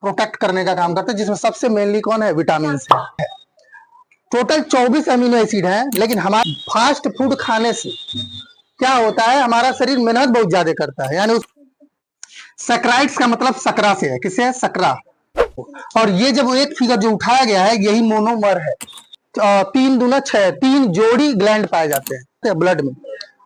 Protect करने का काम करता है, जिसमें सबसे मेनली कौन है, विटामिन है। टोटल 24 अमीनो एसिड है, लेकिन हमारे फास्ट फूड खाने से क्या होता है, हमारा शरीर मेहनत बहुत ज्यादा करता है। यानी सैकराइड्स का मतलब सकरा से है, किससे है, सकरा। और ये जब एक फिगर जो उठाया गया है, यही मोनोमर है। 3 दूना 6, 3 जोड़ी ग्लैंड पाए जाते हैं ब्लड में।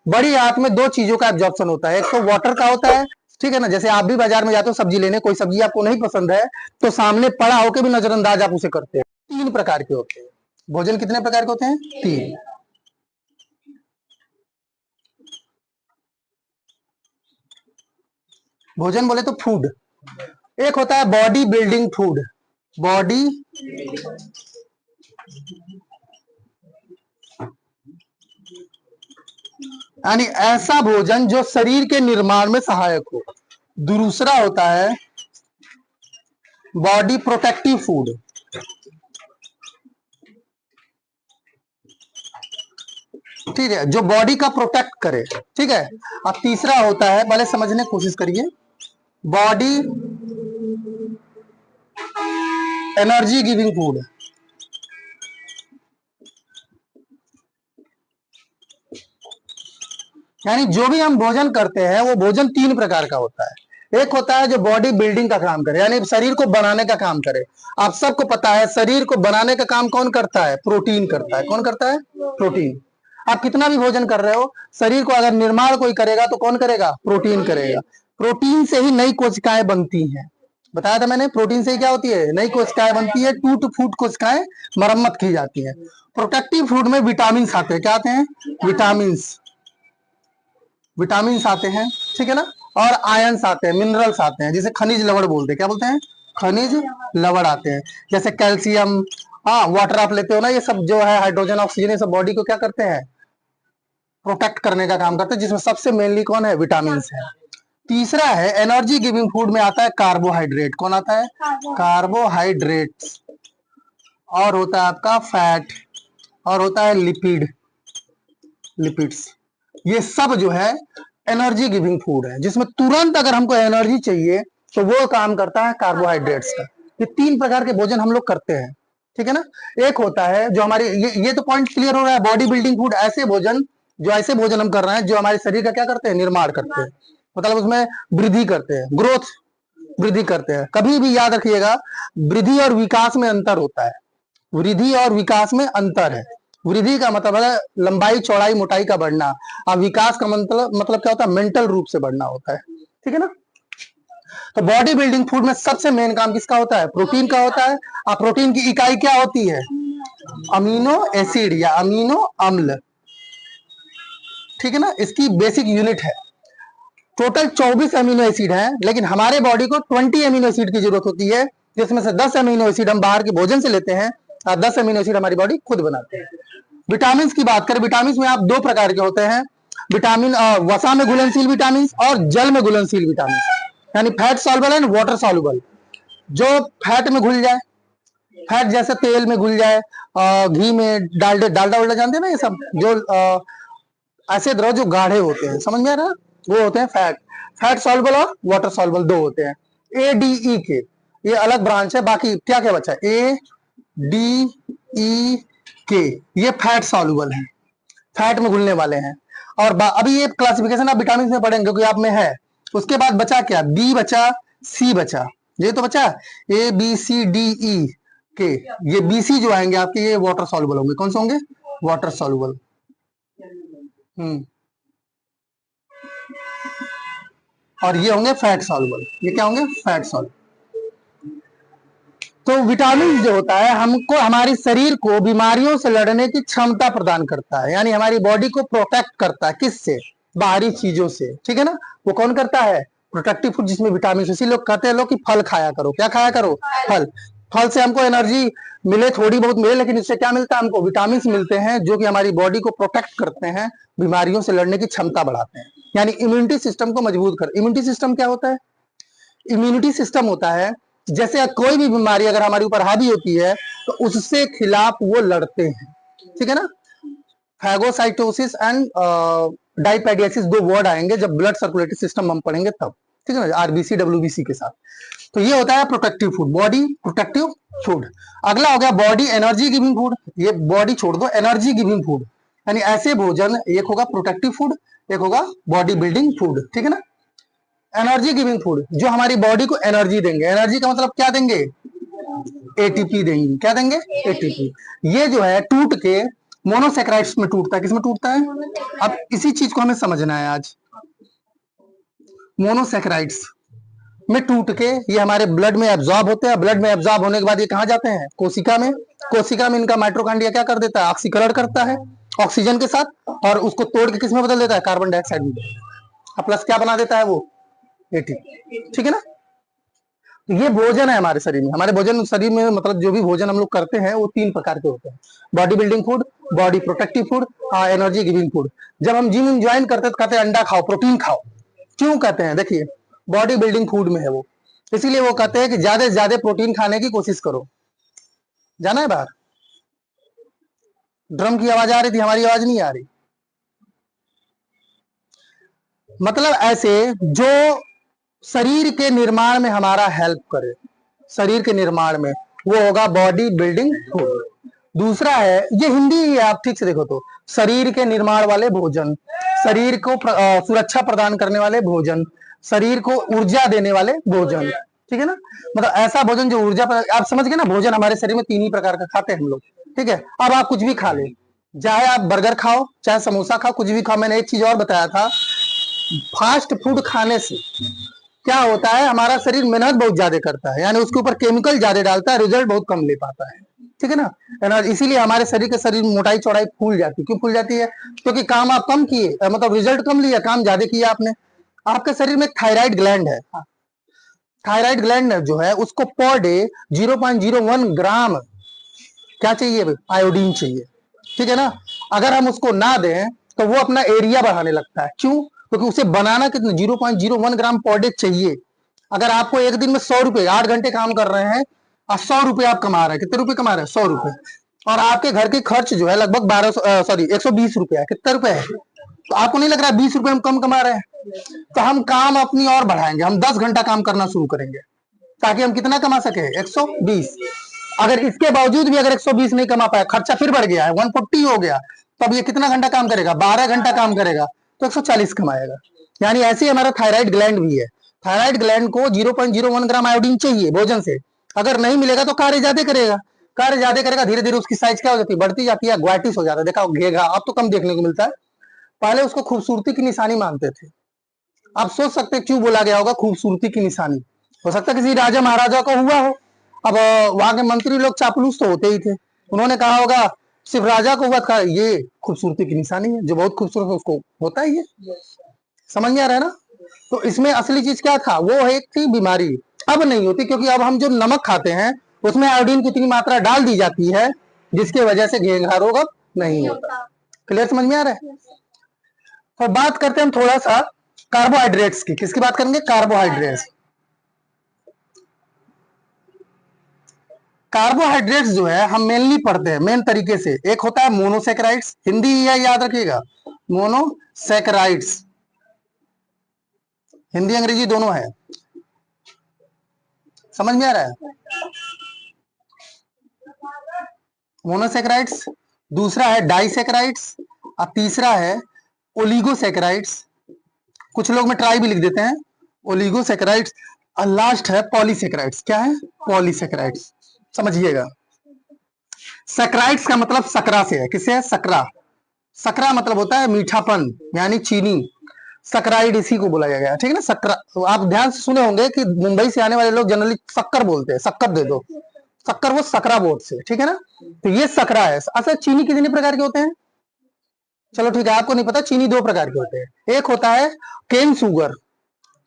बड़ी आंत में 2 चीजों का एब्जॉर्प्शन होता है, एक तो वाटर का होता है, ठीक है ना। जैसे आप भी बाजार में जाते हो सब्जी लेने, कोई सब्जी आपको नहीं पसंद है तो सामने पड़ा होकर भी नजरअंदाज आप उसे करते हैं। 3 प्रकार के होते हैं भोजन। कितने प्रकार के होते हैं, 3। भोजन बोले तो फूड। एक होता है बॉडी बिल्डिंग फूड, बॉडी यानी ऐसा भोजन जो शरीर के निर्माण में सहायक हो। दूसरा होता है बॉडी प्रोटेक्टिव फूड, ठीक है, जो बॉडी का प्रोटेक्ट करे, ठीक है। अब तीसरा होता है, पहले समझने की कोशिश करिए, बॉडी एनर्जी गिविंग फूड। यानी जो भी हम भोजन करते हैं वो भोजन 3 प्रकार का होता है। एक होता है जो बॉडी बिल्डिंग का काम करे, यानी शरीर को बनाने का काम करे। आप सबको पता है शरीर को बनाने का काम कौन करता है, प्रोटीन करता है। कौन करता है, प्रोटीन। आप कितना भी भोजन कर रहे हो, शरीर को अगर निर्माण कोई करेगा तो कौन करेगा, प्रोटीन करेगा। प्रोटीन से ही नई कोशिकाएं बनती हैं, बताया था मैंने। प्रोटीन से ही क्या होती है, नई कोशिकाएं बनती है, टूट फूट कोशिकाएं मरम्मत की जाती है। प्रोटेक्टिव फूड में विटामिन आते हैं, क्या आते हैं, विटामिन आते हैं, ठीक है ना। और आयंस आते हैं, मिनरल्स आते हैं, जिसे खनिज लवण बोलते हैं। क्या बोलते हैं, खनिज लवण आते हैं। जैसे कैल्शियम, हाँ, वाटर आप लेते हो ना, ये सब जो है हाइड्रोजन ऑक्सीजन, ये सब बॉडी को क्या करते हैं, प्रोटेक्ट करने का काम करते हैं, जिसमें सबसे मेनली कौन है, विटामिन है। तीसरा है एनर्जी गिविंग फूड में आता है कार्बोहाइड्रेट। कौन आता है, कार्बोहाइड्रेट। और होता है आपका फैट, और होता है लिपिड्स। ये सब जो है एनर्जी गिविंग फूड है, जिसमें तुरंत अगर हमको एनर्जी चाहिए तो वो काम करता है कार्बोहाइड्रेट्स का। ये 3 प्रकार के भोजन हम लोग करते हैं, ठीक है ना। एक होता है जो हमारी ये तो पॉइंट क्लियर हो रहा है, बॉडी बिल्डिंग फूड, ऐसे भोजन हम कर रहे हैं जो हमारे शरीर का क्या करते हैं, निर्माण करते हैं, मतलब उसमें वृद्धि करते हैं, ग्रोथ वृद्धि करते हैं। कभी भी याद रखिएगा, वृद्धि और विकास में अंतर होता है। वृद्धि और विकास में अंतर है। वृद्धि का मतलब है लंबाई चौड़ाई मोटाई का बढ़ना, और विकास का मतलब क्या होता है, मेंटल रूप से बढ़ना होता है, ठीक है ना। तो बॉडी बिल्डिंग फूड में सबसे मेन काम किसका होता है, प्रोटीन का होता है। और प्रोटीन की इकाई क्या होती है, अमीनो एसिड या अमीनो अम्ल, ठीक है ना। इसकी बेसिक यूनिट है। टोटल 24 अमीनो एसिड है, लेकिन हमारे बॉडी को 20 अमीनो एसिड की जरूरत होती है, जिसमें से 10 अमीनो एसिड हम बाहर के भोजन से लेते हैं और 10 अमीनो एसिड हमारी बॉडी खुद बनाती है। विटामिन की बात करें, विटामिन में आप 2 प्रकार के होते हैं, विटामिन वसा में घुलनशील विटामिन और जल में घुलनशील विटामिन, यानी fat soluble and water soluble. जो फैट में घुल जाए, फैट जैसे तेल में घुल जाए, घी में, डालडा उल्डा जानते हैं ना, ये सब जो ऐसे द्रव जो गाढ़े होते हैं, समझ में आ रहा है, वो होते हैं फैट सॉल्युबल और वाटर सॉल्युबल 2 होते हैं। ADE के ये अलग ब्रांच है, बाकी क्या क्या बचा है, ADE के ये फैट सॉल्युबल है, फैट में घुलने वाले हैं। और अभी ये क्लासिफिकेशन आप विटामिन में पढ़ेंगे क्योंकि आप में है। उसके बाद बचा क्या, बी बचा, सी बचा, ये तो बचा ABCDE के। ये BC जो आएंगे आपके, ये वाटर सॉल्युबल होंगे। कौन से होंगे, वाटर सॉल्युबल। और ये होंगे फैट सॉल्युबल। ये क्या होंगे, फैट सॉल्युबल। तो विटामिन जो होता है हमको, हमारे शरीर को बीमारियों से लड़ने की क्षमता प्रदान करता है, यानी हमारी बॉडी को प्रोटेक्ट करता है, किससे, बाहरी चीजों से, ठीक है ना। वो कौन करता है, प्रोटेक्टिव फूड, जिसमें विटामिन। इसी लोग कहते हैं लोग कि फल खाया करो। क्या खाया करो, फल। फल से हमको एनर्जी मिले, थोड़ी बहुत मिले, लेकिन इससे क्या मिलता है हमको, विटामिन मिलते हैं, जो कि हमारी बॉडी को प्रोटेक्ट करते हैं, बीमारियों से लड़ने की क्षमता बढ़ाते हैं, यानी इम्यूनिटी सिस्टम को मजबूत कर। इम्यूनिटी सिस्टम क्या होता है, इम्यूनिटी सिस्टम होता है जैसे कोई भी बीमारी अगर हमारे ऊपर हावी होती है तो उससे खिलाफ वो लड़ते हैं, ठीक है ना। फैगोसाइटोसिस एंड डाइपेडियासिस 2 वर्ड आएंगे जब ब्लड सर्कुलेटरी सिस्टम हम पढ़ेंगे तब। ठीक है ना, आरबीसी डब्ल्यूबीसी के साथ। तो ये होता है protective food, body protective food. अगला हो गया बॉडी एनर्जी गिविंग फूड, ये बॉडी छोड़ दो, एनर्जी गिविंग फूड, यानी ऐसे भोजन, एक होगा प्रोटेक्टिव फूड, एक होगा बॉडी बिल्डिंग फूड, ठीक है ना। एनर्जी गिविंग फूड जो हमारी बॉडी को एनर्जी देंगे, एनर्जी का मतलब क्या देंगे, एटीपी देंगे, क्या देंगे, एटीपी। ये जो है टूट के मोनोसेक्राइड्स में टूटता है, किसमें टूटता है, अब इसी चीज को हमें समझना है आज। मोनोसेक्राइड्स में टूट के ये हमारे ब्लड में एब्जॉर्ब होते हैं, ब्लड में एब्जॉर्ब होने के बाद ये कहां जाते हैं, कोशिका में। कोशिका में इनका माइट्रोकांड्रिया क्या कर देता है, ऑक्सीकरण करता है ऑक्सीजन के साथ, और उसको तोड़ के किसमें बदल देता है, कार्बन डाइऑक्साइड में, प्लस क्या बना देता है वो, एटीपी, ठीक है ना। तो ये भोजन है हमारे शरीर में, हमारे भोजन शरीर में मतलब जो भी भोजन हम लोग करते हैं वो 3 प्रकार के होते हैं, body building food, body protective food, energy giving food. जब हम जिम ज्वाइन करते हैं तो कहते हैं अंडा खाओ, प्रोटीन खाओ, क्यों कहते हैं, देखिए बॉडी बिल्डिंग फूड में है वो, इसीलिए वो कहते हैं कि ज्यादा से ज्यादा प्रोटीन खाने की कोशिश करो। जाना है बाहर, ड्रम की आवाज आ रही थी, हमारी आवाज नहीं आ रही। मतलब ऐसे जो शरीर के निर्माण में हमारा हेल्प करे, शरीर के निर्माण में, वो होगा बॉडी बिल्डिंग फूड। दूसरा है, ये हिंदी ही है, आप ठीक से देखो तो, शरीर के निर्माण वाले भोजन, शरीर को सुरक्षा प्रदान करने वाले भोजन, शरीर को ऊर्जा देने वाले भोजन, ठीक है ना। मतलब ऐसा भोजन जो ऊर्जा, आप समझ गए ना, भोजन हमारे शरीर में 3 ही प्रकार का खाते हैं हम लोग, ठीक है। अब आप कुछ भी खा ले, चाहे आप बर्गर खाओ, चाहे समोसा खाओ, कुछ भी खाओ। मैंने एक चीज और बताया था, फास्ट फूड खाने से क्या होता है, हमारा शरीर मेहनत बहुत ज्यादा करता है, यानी उसके ऊपर केमिकल ज्यादा डालता है, रिजल्ट बहुत कम ले पाता है, ठीक है ना। इसीलिए हमारे शरीर मोटाई चौड़ाई फूल जाती है, क्यों फूल जाती है, क्योंकि काम आप कम किए, मतलब रिजल्ट कम लिया, काम ज्यादा किया आपने। आपके शरीर में थायराइड ग्लैंड है, थायराइड ग्लैंड जो है उसको पर डे 0.01 ग्राम क्या चाहिए, आयोडीन चाहिए, ठीक है ना। अगर हम उसको ना दें तो वो अपना एरिया बढ़ाने लगता है, क्यों, क्योंकि उसे बनाना कितना 0.01 ग्राम पर डे चाहिए। अगर आपको एक दिन में 100 रुपए, 8 घंटे काम कर रहे हैं और 100 रुपए आप कमा रहे हैं, कितने रुपए कमा रहे हैं, 100 रुपए, और आपके घर के खर्च जो है लगभग 120 रुपए है, कितने रुपए है, तो आपको नहीं लग रहा है 20 रुपए हम कम कमा रहे हैं। तो हम काम अपनी और बढ़ाएंगे, हम 10 घंटा काम करना शुरू करेंगे, ताकि हम कितना कमा सके, 120। अगर इसके बावजूद भी अगर 120 नहीं कमा पाए, खर्चा फिर बढ़ गया है, 140 हो गया, तब ये कितना घंटा काम करेगा, 12 घंटा काम करेगा, तो 140 कमाएगा। यानी ऐसे हमारा थायराइड ग्लैंड भी है, थायराइड ग्लैंड को 0.01 ग्राम आयोडीन चाहिए भोजन से, अगर नहीं मिलेगा तो कार्य ज्यादा करेगा, कार्य ज्यादा करेगा, धीरे धीरे उसकी साइज क्या हो जाती है, बढ़ती जाती है, ग्वाटिस हो जाता है। देखा घेघा अब तो कम देखने को मिलता है, पहले उसको खूबसूरती की निशानी मानते थे। आप सोच सकते क्यों बोला गया होगा खूबसूरती की निशानी, हो सकता है किसी राजा महाराजा को हुआ हो। अब वहां के मंत्री लोग चापलूस तो होते ही थे, उन्होंने कहा होगा सिर्फ राजा को हुआ था, ये खूबसूरती की निशानी है, जो बहुत खूबसूरत है उसको होता ही है। समझ में आ रहा है ना। तो इसमें असली चीज क्या था, वो एक थी बीमारी, अब नहीं होती, क्योंकि अब हम जो नमक खाते हैं उसमें आयोडीन की इतनी मात्रा डाल दी जाती है जिसकी वजह से घेघा रोग अब नहीं होता। क्लियर, समझ में आ रहा है। तो बात करते हैं हम थोड़ा सा कार्बोहाइड्रेट्स की, किसकी बात करेंगे, कार्बोहाइड्रेट्स। कार्बोहाइड्रेट्स जो है हम मेनली पढ़ते हैं मेन तरीके से, एक होता है मोनोसेक्राइड्स, हिंदी ही है याद रखिएगा, मोनोसेक्राइड्स, हिंदी अंग्रेजी दोनों है, समझ में आ रहा है, मोनोसेक्राइड्स। दूसरा है डाइसेक्राइड्स, और तीसरा है ओलिगोसेक्राइड्स, कुछ लोग में ट्राई भी लिख देते हैं, ओलिगोसेक्राइड्स, और लास्ट है पॉलीसेक्राइड्स। क्या है, पॉलीसेक्राइड्स, समझिएगा। सेक्राइड्स का मतलब सकरा से है, किससे है, सकरा, सकरा मतलब होता है मीठापन, यानी चीनी, सकराइड इसी को बोला गया है, ठीक है ना। सकरा, तो आप ध्यान से सुने होंगे कि मुंबई से आने वाले लोग जनरली शक्कर बोलते हैं, शक्कर दे दो, शक्कर वो सकरा बोर्ड से, ठीक है ना। तो ये सकरा है। अच्छा, चीनी कितने प्रकार के होते हैं, चलो ठीक है, आपको नहीं पता, चीनी 2 प्रकार के होते हैं, एक होता है केन शुगर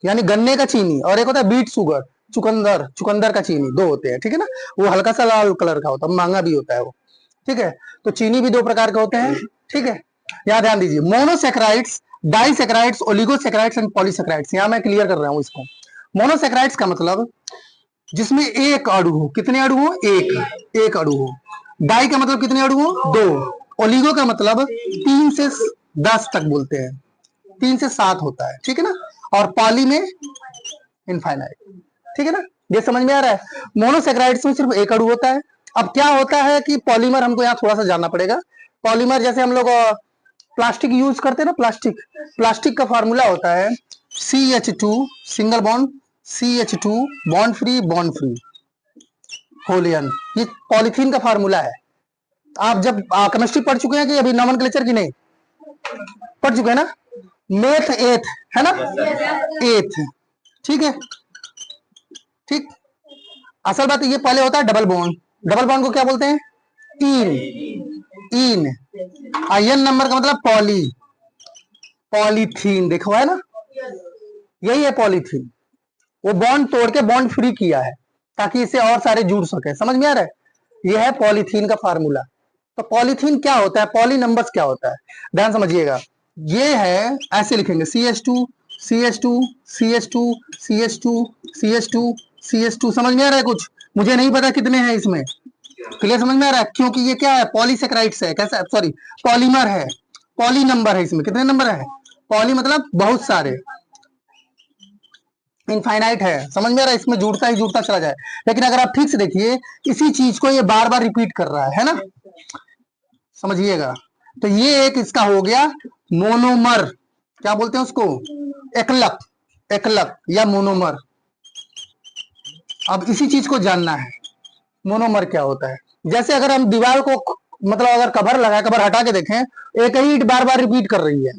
यानी गन्ने का चीनी, और एक होता है बीट शुगर, चुकंदर, चुकंदर का चीनी, 2 होते हैं, ठीक है ना। वो हल्का सा लाल कलर का होता है, महंगा भी होता है वो, ठीक है। तो चीनी भी 2 प्रकार के होते हैं, ठीक है। यहाँ ध्यान दीजिए, monosaccharides, disaccharides, oligosaccharides and polysaccharides. यहाँ मैं क्लियर कर रहा हूँ इसको। मोनोसेक्राइड्स का मतलब जिसमें एक अणु हो, कितने अणु हो, एक अणु हो। डाई का मतलब कितने अणु हो, 2। ओलिगो का मतलब 3 से 10 तक बोलते हैं, 3 से 7 होता है, ठीक है ना। और पॉली में इनफाइनाइट। ठीक है ना, ये समझ में आ रहा है। मोनोसेक्राइड्स में सिर्फ एक अणु होता है। अब क्या होता है कि पॉलीमर हमको यहाँ थोड़ा सा जानना पड़ेगा। पॉलीमर जैसे हम लोग प्लास्टिक यूज करते हैं ना, प्लास्टिक का फार्मूला होता है CH2 single bond, CH2 bond free होलियन। ये पॉलीथीन का फार्मूला है। आप जब केमिस्ट्री पढ़ चुके हैं कि अभी नॉमेनक्लेचर की नहीं पढ़ चुके हैं ना, मेथ एथ है ना, एथ। ठीक है, ठीक। असल बात ये पहले होता है डबल बॉन्ड। डबल बॉन्ड को क्या बोलते हैं? इन। आयन नंबर का मतलब पॉलीथीन, देखो है ना, यही है पॉलीथीन। वो बॉन्ड तोड़ के बॉन्ड फ्री किया है ताकि इसे और सारे जुड़ सके। समझ में आ रहा है? ये है पॉलीथीन का फार्मूला। तो पॉलीथीन क्या होता है, पॉली नंबर्स क्या होता है, ध्यान समझिएगा। ये है, ऐसे लिखेंगे CH2 CH2 CH2 CH2 CH2 CH2। समझ में आ रहा है कुछ? मुझे नहीं पता कितने हैं इसमें, क्लियर समझ में आ रहा है? क्योंकि ये क्या है, पॉलीसेक्राइड्स है, कैसा, सॉरी पॉलीमर है, पॉली नंबर है इसमें। कितने नंबर है? पॉली मतलब बहुत सारे, इनफाइनाइट है। समझ में आ रहा है? इसमें जुड़ता ही जुड़ता चला जाए। लेकिन अगर आप ठीक से देखिए, इसी चीज को ये बार बार रिपीट कर रहा है ना, समझिएगा। तो ये एक इसका हो गया मोनोमर, क्या बोलते हैं उसको, एकलक या मोनोमर। अब इसी चीज को जानना है, मोनोमर क्या होता है। जैसे अगर हम दीवार को, मतलब अगर कवर लगा, कवर हटा के देखें, एक ही ईंट बार बार रिपीट कर रही है,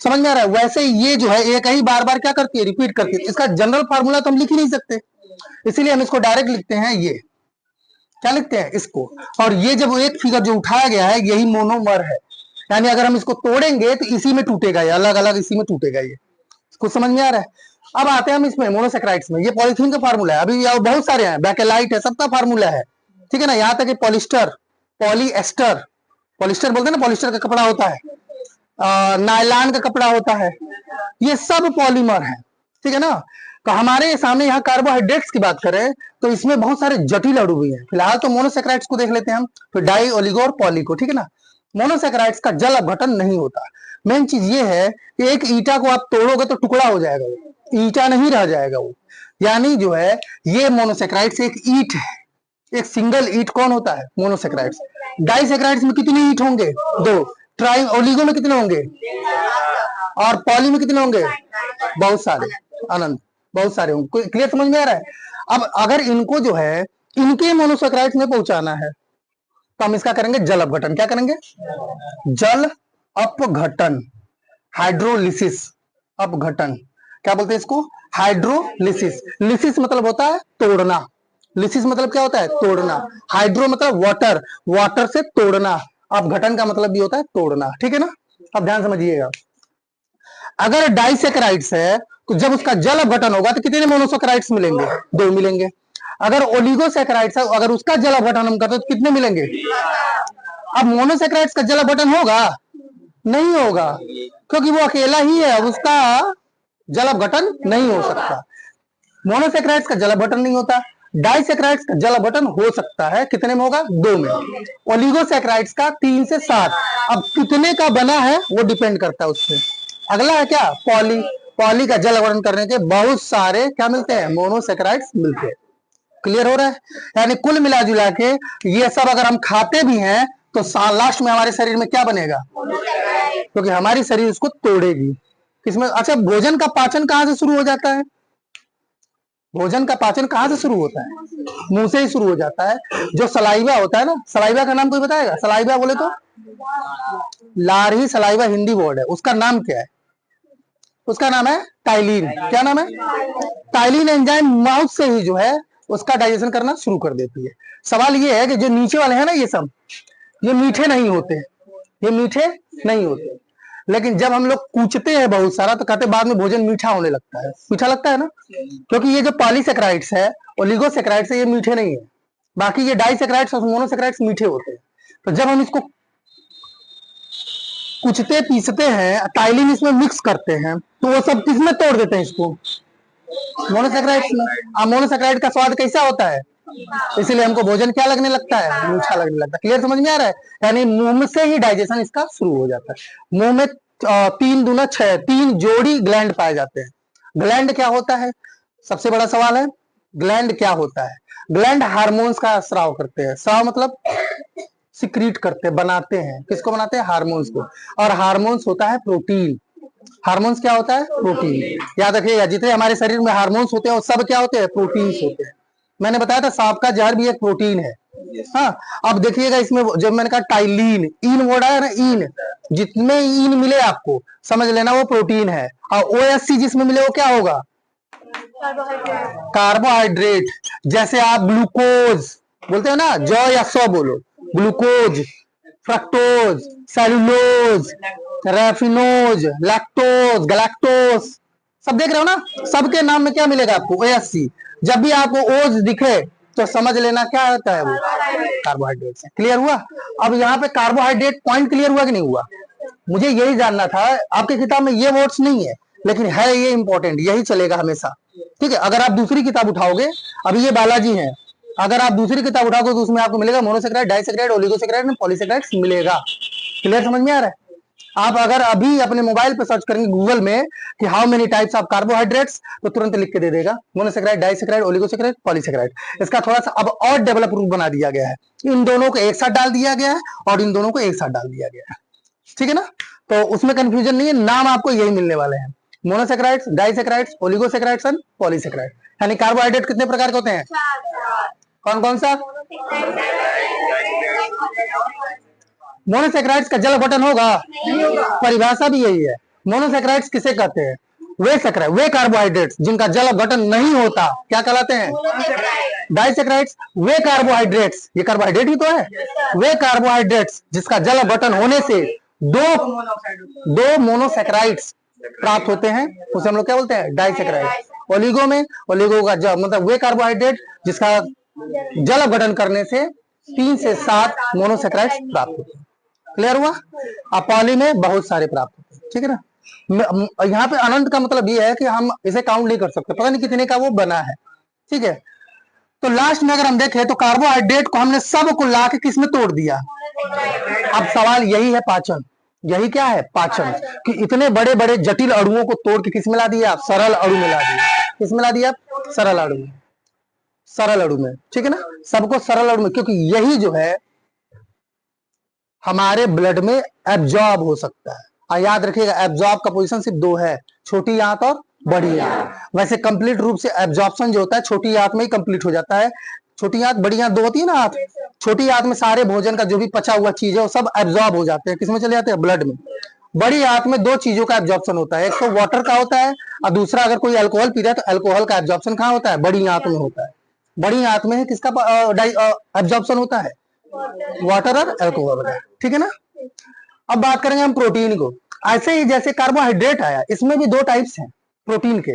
समझ में आ रहा है? वैसे ये जो है एक ही बार बार क्या करती है, रिपीट करती है। इसका जनरल फार्मूला तो हम लिख ही नहीं सकते, इसीलिए हम इसको डायरेक्ट लिखते हैं, ये क्या लिखते हैं, इसको। और ये जब एक फिगर जो उठाया गया है, यही मोनोमर है। यानी अगर हम इसको तोड़ेंगे तो इसी में टूटेगा, ये अलग अलग इसी में टूटेगा। ये कुछ समझ में आ रहा है? अब आते हैं हम इसमें मोनोसेक्राइड्स में। ये पॉलीथीन का फार्मूला है, अभी बहुत सारे हैं, बैकेलाइट है, सबका फार्मूला है। ठीक है ना, यहाँ तक पॉलिस्टर, पॉलीएस्टर, पॉलिस्टर बोलते हैं ना, पॉलिस्टर का कपड़ा होता है, नायलॉन का कपड़ा होता है, ये सब पॉलीमर है। ठीक है ना। तो हमारे सामने यहाँ कार्बोहाइड्रेट्स की बात करें तो इसमें बहुत सारे जटिल अणु भी हैं। फिलहाल तो मोनोसेक्राइड्स को देख लेते हैं हम, फिर डाई, ओलिगो और पॉली को। ठीक है ना। मोनोसेक्राइड्स का जल अपघटन नहीं होता। मेन चीज ये है कि एक ईटा को आप तोड़ोगे तो टुकड़ा हो जाएगा, वो ईटा नहीं रह जाएगा वो। यानी जो है ये मोनोसेक्राइड्स एक ईट है, एक सिंगल ईट कौन होता है, मोनोसेक्राइड्स। डाइसेक्राइड्स में कितने ईट होंगे, 2। ट्राई ओलिगो में कितने होंगे, और पॉली में कितने होंगे, बहुत सारे, आनंद, बहुत सारे होंगे। क्लियर समझ में आ रहा है? अब अगर इनको जो है इनके मोनोसेक्राइड्स में पहुंचाना है तो हम इसका करेंगे जल अपघटन। क्या करेंगे, जल अपघटन, हाइड्रोलिसिस, अपघटन। क्या बोलते हैं इसको, हाइड्रोलिसिस। लिसिस मतलब होता है तोड़ना, लिसिस मतलब क्या होता है, तोड़ना। हाइड्रो मतलब वाटर, वाटर से तोड़ना। अपघटन का मतलब भी होता है तोड़ना। ठीक है ना। अब ध्यान समझिएगा, अगर डाइसेक्राइड्स है तो जब उसका जल अपघटन होगा तो कितने मोनोसेक्राइड्स मिलेंगे, 2 मिलेंगे। अगर ओलिगोसेक्राइड्स है, अगर उसका जल अपघटन हम करते तो कितने मिलेंगे। अब मोनोसेक्राइड्स का जल अपघटन होगा, नहीं होगा, क्योंकि वो अकेला ही है, अब उसका जल अपघटन नहीं हो सकता। मोनोसेक्राइड्स का जल अपघटन नहीं होता। डाइसेक्राइड्स का जल अपघटन हो सकता है, कितने में होगा, 2 में। ओलिगोसेक्राइड्स का 3 से 7। अब कितने का बना है वो डिपेंड करता है उससे। अगला है क्या, पॉली। पॉली का जल अपघटन करने के बहुत सारे क्या मिलते हैं, मोनोसेक्राइड्स मिलते हैं। क्लियर हो रहा है? यानी कुल मिला जुला के ये सब अगर हम खाते भी हैं तो लास्ट में हमारे शरीर में क्या बनेगा, क्योंकि हमारी शरीर इसको तोड़ेगी। इसमें अच्छा, भोजन का पाचन कहां से शुरू हो जाता है, भोजन का पाचन कहां से शुरू होता है, मुंह से ही शुरू हो जाता है। जो सलाइवा होता है ना, सलाइवा का नाम कोई बताएगा, सलाइवा बोले तो, लारही सलाइवा हिंदी वर्ड है, उसका नाम क्या है, उसका नाम है टाइलिन। क्या नाम है, टाइलिन एंजाइम माउथ से ही जो है उसका डाइजेशन करना शुरू कर देती है। सवाल ये है कि जो नीचे वाले हैं ना, ये सब ये मीठे नहीं होते, ये मीठे नहीं होते। लेकिन जब हम लोग कूचते हैं बहुत सारा तो कहते बाद में भोजन मीठा होने लगता है, मीठा लगता है ना, क्योंकि ये जो पॉलीसेक्राइड्स है, ओलिगोसेक्राइड्स है, ये मीठे नहीं है। बाकी ये डाइसेक्राइड्स और मोनोसेक्राइड्स मीठे होते हैं। तो जब हम इसको कुचते पीसते हैं, टाइलिन इसमें मिक्स करते हैं, तो वो सब किसमें तोड़ देते हैं इसको, मोनोसेक्राइड्स में। मोनोसेक्राइड का स्वाद कैसा होता है, इसीलिए हमको भोजन क्या लगने लगता है, मीठा लगने लगता है। क्लियर समझ में आ रहा है? यानी मुंह से ही डाइजेशन इसका शुरू हो जाता है। मुंह में 3 दूना 6, 3 जोड़ी ग्लैंड पाए जाते हैं। ग्लैंड क्या होता है, सबसे बड़ा सवाल है ग्लैंड क्या होता है। ग्लैंड हार्मोन्स का स्राव करते हैं। स्राव मतलब सिक्रीट करते हैं, बनाते हैं। किसको बनाते हैं? हार्मोन्स को। और हार्मोन्स होता है प्रोटीन। हार्मोन्स क्या होता है? प्रोटीन। याद रखिएगा, जितने हमारे शरीर में हार्मोन्स होते हैं वो सब क्या होते हैं? प्रोटीन्स होते हैं। मैंने बताया था सांप का जहर भी एक प्रोटीन है। हाँ, अब देखिएगा इसमें जब मैंने कहा टाइलिन, इन वर्ड है ना, इन, जितने इन मिले आपको समझ लेना वो प्रोटीन है। और ओएससी जिसमें मिले वो क्या होगा? कार्बोहाइड्रेट। जैसे आप ग्लूकोज बोलते हो ना, जौ या सौ बोलो, glucose, fructose, cellulose, raffinose, lactose, galactose, सब देख रहे हो ना। सबके नाम में क्या मिलेगा आपको? ओएससी। जब भी आपको ओज दिखे तो समझ लेना क्या होता है? वो कार्बोहाइड्रेट है। क्लियर हुआ? अब यहाँ पे कार्बोहाइड्रेट पॉइंट क्लियर हुआ कि नहीं हुआ? मुझे यही जानना था। आपकी किताब में ये वर्ड्स नहीं है, लेकिन है ये इंपॉर्टेंट, यही चलेगा हमेशा। ठीक है, अगर आप दूसरी किताब उठाओगे, अभी ये बालाजी है, अगर आप दूसरी किताब उठाओगे तो उसमें आपको मिलेगा मोनोसेक्राइड, डाइसेक्राइड, ओलिगोसेक्राइड, पॉलीसेक्राइड मिलेगा। क्लियर, समझ में आ रहा है? आप अगर अभी अपने मोबाइल पे सर्च करेंगे गूगल में कि how many types of carbohydrates, तो तुरंत लिख के दे देगा मोनोसेक्राइड, डाइसेक्राइड, ओलिगोसेक्राइड, पॉलीसेक्राइड। इसका थोड़ा सा अब और डेवलप रूप बना दिया गया है। इन दोनों को एक साथ डाल दिया गया है और इन दोनों को एक साथ डाल दिया गया है। ठीक है ना? तो उसमें कंफ्यूजन नहीं है, नाम आपको यही मिलने वाले हैं, monosaccharides, disaccharides, oligosaccharides and polysaccharide. यानी कार्बोहाइड्रेट कितने प्रकार के होते हैं? कौन कौन सा? मोनोसेक्राइड्स का जल बटन होगा? परिभाषा भी यही है। मोनोसेक्राइड्स किसे कहते हैं? वे कार्बोहाइड्रेट्स जिनका जल बटन नहीं होता क्या कहलाते हैं? डाइसेक्राइड्स वे कार्बोहाइड्रेट्स, ये कार्बोहाइड्रेट ही तो है, वे कार्बोहाइड्रेट्स जिसका जल बटन होने से दो मोनोसेक्राइड्स प्राप्त होते हैं, उसे हम लोग क्या बोलते हैं? डाइसेक्राइड। ओलिगो में, ओलिगो का मतलब वे कार्बोहाइड्रेट जिसका जल गठन करने से 3 से 7 मोनोसेक्राइड्स प्राप्त होते हैं। क्लियर हुआ? अब पॉली में बहुत सारे प्राप्त होते हैं। ठीक है ना? यहाँ पे अनंत का मतलब ये है कि हम इसे काउंट नहीं कर सकते, पता नहीं कितने का वो बना है। ठीक है, तो लास्ट में अगर हम देखें तो कार्बोहाइड्रेट को हमने सब को ला के किस में तोड़ दिया? अब सवाल यही है, पाचन। यही क्या है? पाचन। कि इतने बड़े बड़े जटिल अणुओं को तोड़ के किस में ला दिया आप? सरल अणु में ला दिया। किस में ला दिया आप? सरल अणु में। सरल अणु में। ठीक है ना? सबको सरल अणु में, क्योंकि यही जो है हमारे ब्लड में एब्जॉर्ब हो सकता है। और याद रखिएगा एब्जॉर्ब का पोजीशन सिर्फ 2 है, छोटी आंत और बड़ी आंत। वैसे कंप्लीट रूप से एब्जॉर्प्शन जो होता है छोटी आंत में ही कंप्लीट हो जाता है। छोटी आंत, बड़ी आंत 2 होती है ना आंत। छोटी आंत में सारे भोजन का जो भी पचा हुआ चीज है वो सब एब्जॉर्ब हो जाते हैं। किसमें चले जाते हैं? ब्लड में। बड़ी आंत में 2 चीजों का एब्जॉर्प्शन होता है, एक तो वाटर का होता है और दूसरा अगर कोई अल्कोहल पी रहा है तो अल्कोहल का एब्जॉर्प्शन कहाँ होता है? बड़ी आंत में होता है। बड़ी आंत में किसका एब्जॉर्प्शन होता है? वाटर और अल्कोहल का। ठीक है ना? अब बात करेंगे हम प्रोटीन को। ऐसे ही जैसे कार्बोहाइड्रेट आया, इसमें भी 2 टाइप्स हैं प्रोटीन के,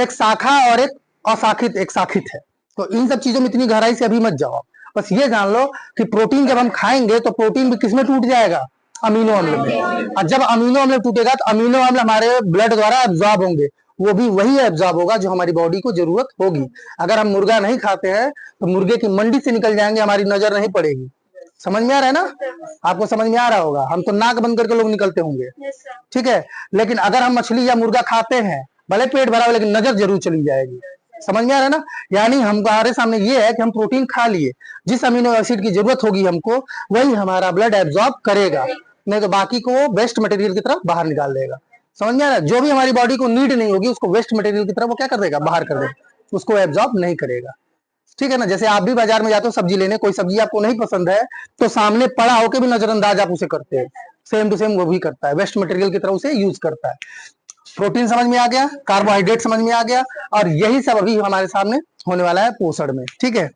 एक शाखा और एक अशाखित, एक शाखित है। तो इन सब चीजों में इतनी गहराई से अभी मत जाओ, बस ये जान लो कि प्रोटीन जब हम खाएंगे तो प्रोटीन भी किसमें टूट जाएगा? अमीनो अम्ल में। और जब अमीनो अम्ल टूटेगा तो अमीनो अम्ल हमारे ब्लड द्वारा एब्जॉर्ब होंगे, वो भी वही एब्जॉर्ब होगा जो हमारी बॉडी को जरूरत होगी। अगर हम मुर्गा नहीं खाते हैं तो मुर्गे की मंडी से निकल जाएंगे, हमारी नजर नहीं पड़ेगी। समझ में आ रहा है ना? आपको समझ में आ रहा होगा। हम तो नाक बंद करके लोग निकलते होंगे। ठीक है, लेकिन अगर हम मछली या मुर्गा खाते हैं, भले पेट भरा हो लेकिन नजर जरूर चली जाएगी। समझ में आ रहा है ना? यानी हमारे सामने ये है कि हम प्रोटीन खा लिए, जिस अमीनो एसिड की जरूरत होगी हमको वही हमारा ब्लड एब्जॉर्ब करेगा, नहीं तो बाकी को वो वेस्ट मटेरियल की तरफ बाहर निकाल देगा। समझ में आ रहा है? जो भी हमारी बॉडी को नीड नहीं होगी उसको वेस्ट मटेरियल की तरफ वो क्या कर देगा? बाहर कर देगा, उसको एब्जॉर्ब नहीं करेगा। ठीक है ना? जैसे आप भी बाजार में जाते हो सब्जी लेने, कोई सब्जी आपको नहीं पसंद है तो सामने पड़ा होकर भी नजरअंदाज आप उसे करते हैं, सेम टू सेम वो भी करता है, वेस्ट मटेरियल की तरह उसे यूज करता है। प्रोटीन समझ में आ गया, कार्बोहाइड्रेट समझ में आ गया, और यही सब अभी हमारे सामने होने वाला है पोषण में। ठीक है,